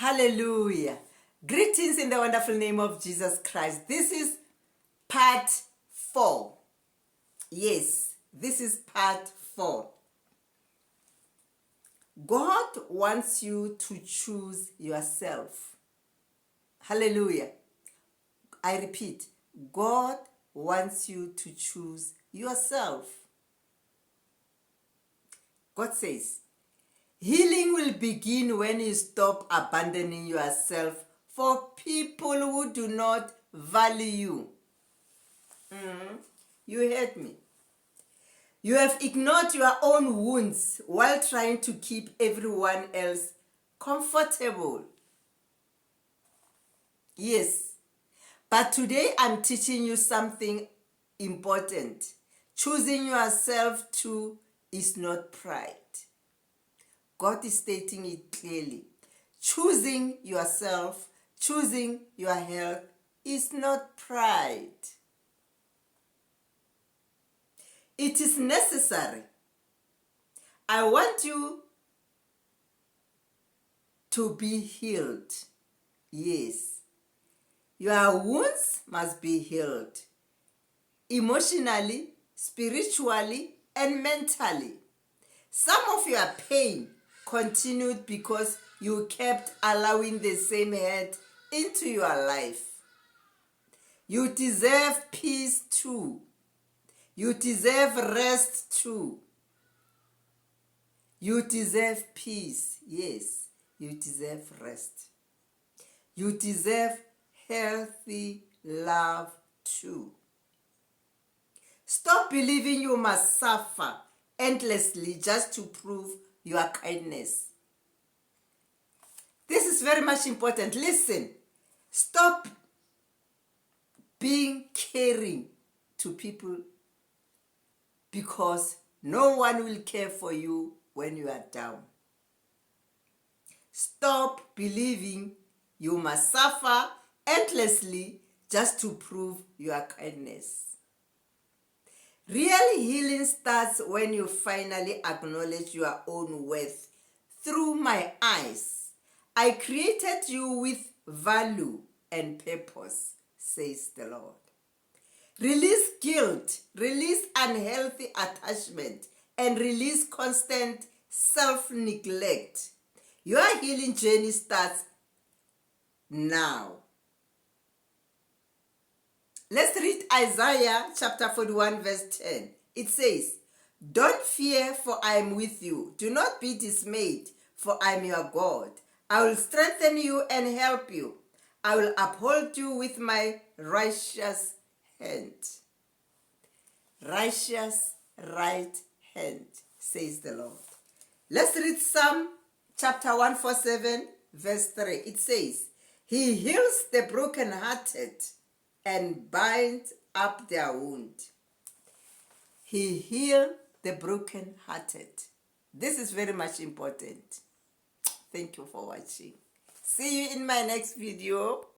Hallelujah. Greetings in the wonderful name of Jesus Christ. This is part 4. Yes, this is part 4. God wants you to choose yourself. Hallelujah. I repeat, God wants you to choose yourself. God says, healing will begin when you stop abandoning yourself for people who do not value you. You heard me. You have ignored your own wounds while trying to keep everyone else comfortable. Yes, but today I'm teaching you something important. Choosing yourself too is not pride. God is stating it clearly. Choosing yourself, choosing your health is not pride. It is necessary. I want you to be healed. Yes. Your wounds must be healed. Emotionally, spiritually, and mentally. Some of your pain continued because you kept allowing the same hurt into your life. You deserve peace too. You deserve rest too. You deserve peace. Yes, you deserve rest. You deserve healthy love too. Stop believing you must suffer endlessly just to prove your kindness. This is very much important. Listen, stop being caring to people because no one will care for you when you are down. Stop believing you must suffer endlessly just to prove your kindness. Real healing starts when you finally acknowledge your own worth. Through my eyes, I created you with value and purpose, says the Lord. Release guilt, release unhealthy attachment, and release constant self-neglect. Your healing journey starts now. Let's read Isaiah chapter 41 verse 10. It says, don't fear, for I am with you. Do not be dismayed, for I am your God. I will strengthen you and help you. I will uphold you with my righteous hand. Righteous right hand, says the Lord. Let's read Psalm chapter 147 verse 3. It says, he heals the brokenhearted and binds up their wound. He healed the brokenhearted. This is very much important. Thank you for watching. See you in my next video.